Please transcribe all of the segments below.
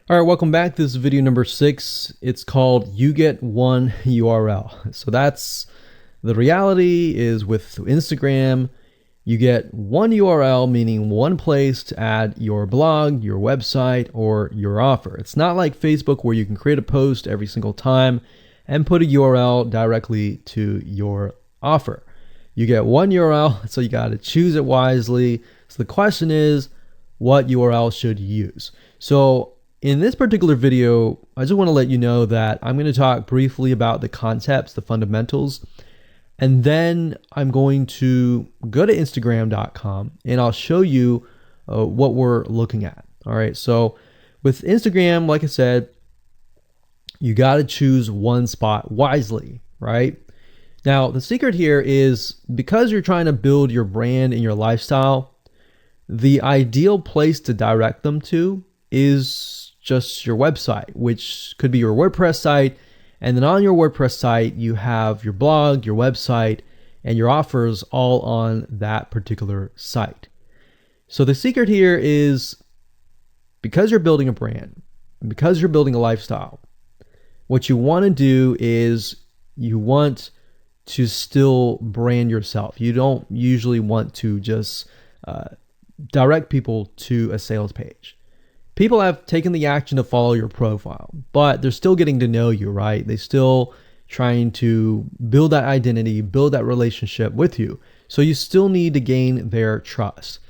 All right, welcome back. This is video number 6. It's called You Get One URL. So that's the reality is with Instagram, you get one URL, meaning one place to add your blog, your website, or your offer. It's not like Facebook where you can create a post every single time and put a URL directly to your offer. You get one URL, so you got to choose it wisely. So the question is, what URL should you use? So in this particular video, I just want to let you know that I'm going to talk briefly about the concepts, the fundamentals, and then I'm going to go to Instagram.com and I'll show you what we're looking at. All right. So with Instagram, like I said, you got to choose one spot wisely, right? Now, the secret here is because you're trying to build your brand and your lifestyle, the ideal place to direct them to is just your website, which could be your WordPress site. And then on your WordPress site, you have your blog, your website, and your offers all on that particular site. So the secret here is because you're building a brand, because you're building a lifestyle, what you want to do is you want to still brand yourself. You don't usually want to just direct people to a sales page. People have taken the action to follow your profile, but they're still getting to know you, right? They're still trying to build that identity, build that relationship with you. So you still need to gain their trust.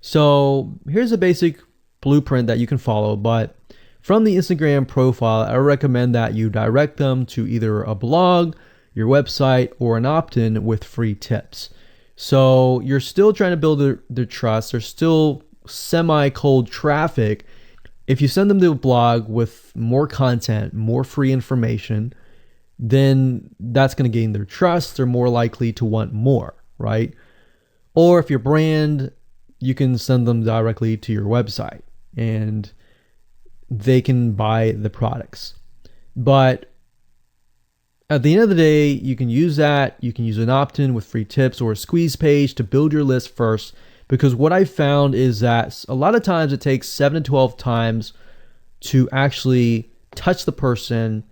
So here's a basic blueprint that you can follow, but from the Instagram profile, I recommend that you direct them to either a blog, your website, or an opt-in with free tips. So you're still trying to build their trust. They're still semi-cold traffic. If you send them to a blog with more content, more free information, then that's going to gain their trust. They're more likely to want more, right? Or if your brand, you can send them directly to your website and they can buy the products. But at the end of the day, you can use that. You can use an opt-in with free tips or a squeeze page to build your list first. Because what I found is that a lot of times it takes 7 to 12 times to actually touch the person,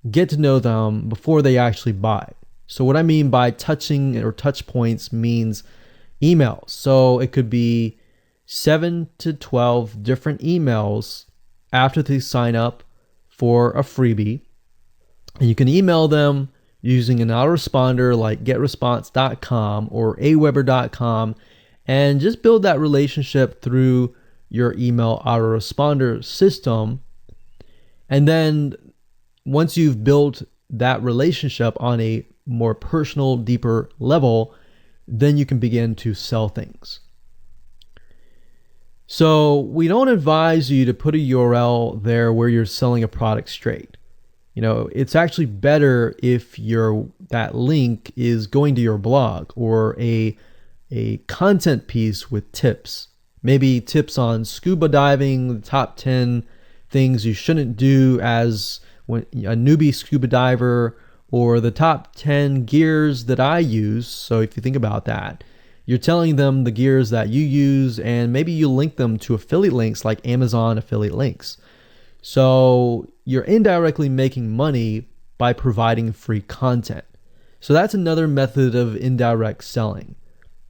get to know them before they actually buy. So what I mean by touching or touch points means emails. So it could be 7 to 12 different emails after they sign up for a freebie. And you can email them using an autoresponder like getresponse.com or aweber.com. And just build that relationship through your email autoresponder system. And then once you've built that relationship on a more personal, deeper level, then you can begin to sell things. So we don't advise you to put a URL there where you're selling a product straight. You know, it's actually better if that link is going to your blog or a content piece with tips, maybe tips on scuba diving, the top 10 things you shouldn't do as a newbie scuba diver, or the top 10 gears that I use. So if you think about that, you're telling them the gears that you use, and maybe you link them to affiliate links like Amazon affiliate links. So you're indirectly making money by providing free content. So that's another method of indirect selling.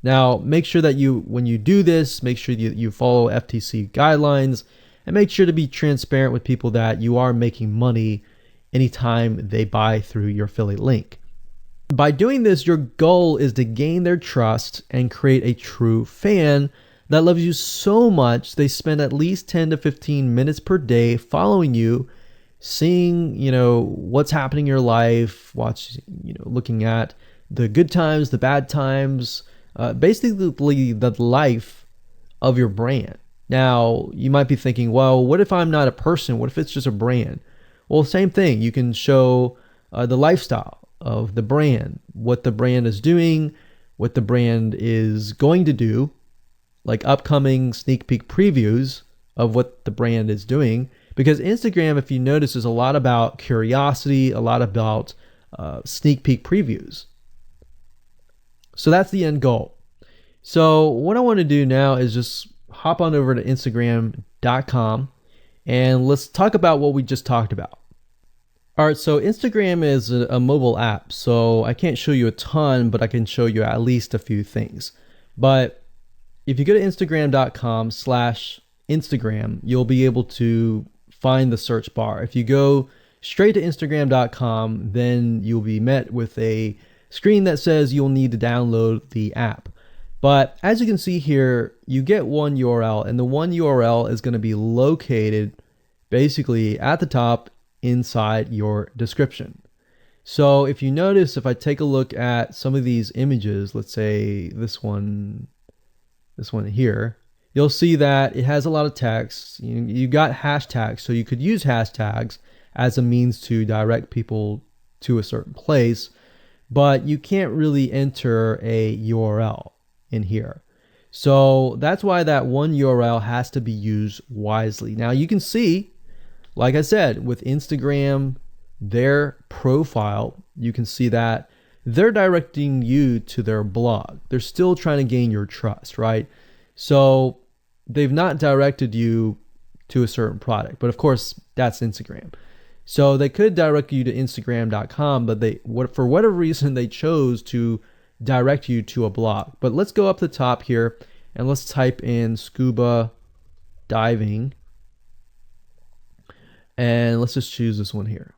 Now, make sure that when you do this, make sure you follow FTC guidelines and make sure to be transparent with people that you are making money anytime they buy through your affiliate link. By doing this, your goal is to gain their trust and create a true fan that loves you so much they spend at least 10 to 15 minutes per day following you, seeing, what's happening in your life, looking at the good times, the bad times, basically the life of your brand. Now, you might be thinking, well, what if I'm not a person? What if it's just a brand? Well, same thing. You can show the lifestyle of the brand, what the brand is doing, what the brand is going to do, like upcoming sneak peek previews of what the brand is doing. Because Instagram, if you notice, is a lot about curiosity, a lot about sneak peek previews. So that's the end goal. So what I want to do now is just hop on over to Instagram.com And let's talk about what we just talked about. All right, so Instagram is a mobile app, so I can't show you a ton, but I can show you at least a few things. But if you go to Instagram.com/Instagram, you'll be able to find the search bar. If you go straight to Instagram.com, then you'll be met with a screen that says you'll need to download the app. But as you can see here, you get one URL, and the one URL is going to be located basically at the top inside your description. So if you notice, if I take a look at some of these images, let's say this one here, you'll see that it has a lot of text. You got hashtags, so you could use hashtags as a means to direct people to a certain place, but you can't really enter a URL in here. So that's why that one URL has to be used wisely. Now you can see, like I said, with Instagram, their profile, you can see that they're directing you to their blog. They're still trying to gain your trust, right? So they've not directed you to a certain product, but of course that's Instagram. So they could direct you to Instagram.com, but for whatever reason, they chose to direct you to a blog. But let's go up the top here and let's type in scuba diving. And let's just choose this one here.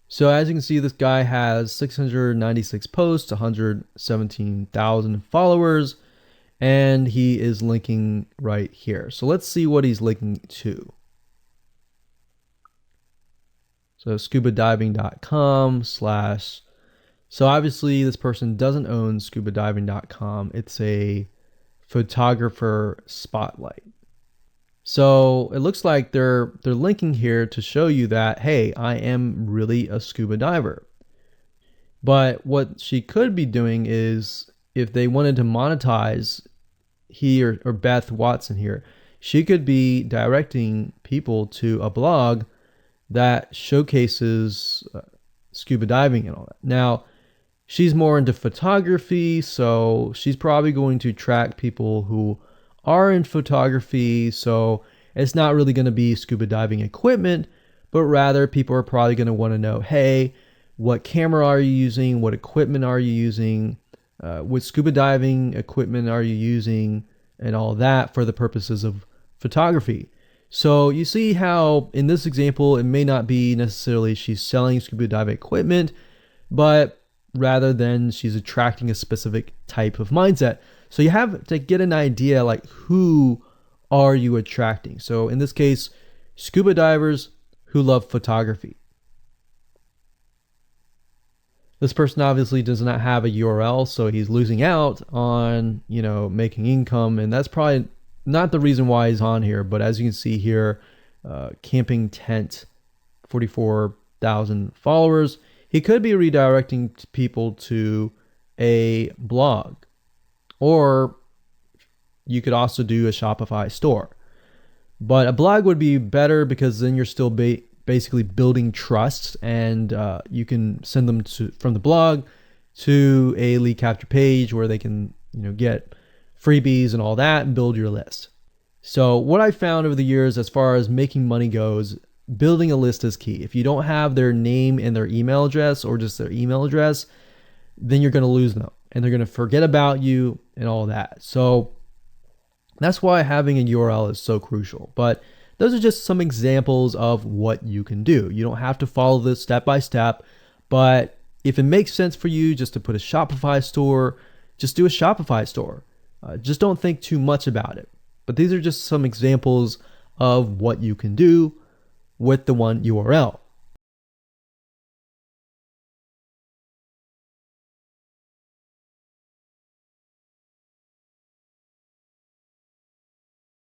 So as you can see, this guy has 696 posts, 117,000 followers, and he is linking right here. So let's see what he's linking to. So scubadiving.com/. So obviously this person doesn't own scubadiving.com. It's a photographer spotlight. So it looks like they're linking here to show you that, hey, I am really a scuba diver. But what she could be doing is, if they wanted to monetize, he or Beth Watson here, she could be directing people to a blog that showcases scuba diving and all that. Now, she's more into photography, so she's probably going to track people who are in photography. So it's not really going to be scuba diving equipment, but rather people are probably going to want to know, hey, what camera are you using? What equipment are you using? What scuba diving equipment are you using? And all that for the purposes of photography. So you see how in this example, it may not be necessarily she's selling scuba diving equipment, but rather than she's attracting a specific type of mindset. So you have to get an idea, like, who are you attracting? So in this case, scuba divers who love photography. This person obviously does not have a URL, so he's losing out on, making income, and that's probably not the reason why he's on here. But as you can see here, camping tent, 44,000 followers. He could be redirecting people to a blog, or you could also do a Shopify store. But a blog would be better because then you're still basically building trust, and you can send them from the blog to a lead capture page where they can get freebies and all that and build your list. So what I found over the years as far as making money goes, building a list is key. If you don't have their name and their email address, or just their email address, then you're going to lose them and they're going to forget about you and all that. So that's why having a URL is so crucial. But those are just some examples of what you can do. You don't have to follow this step by step, but if it makes sense for you just to put a Shopify store, just do a Shopify store. Just don't think too much about it. But these are just some examples of what you can do with the one URL.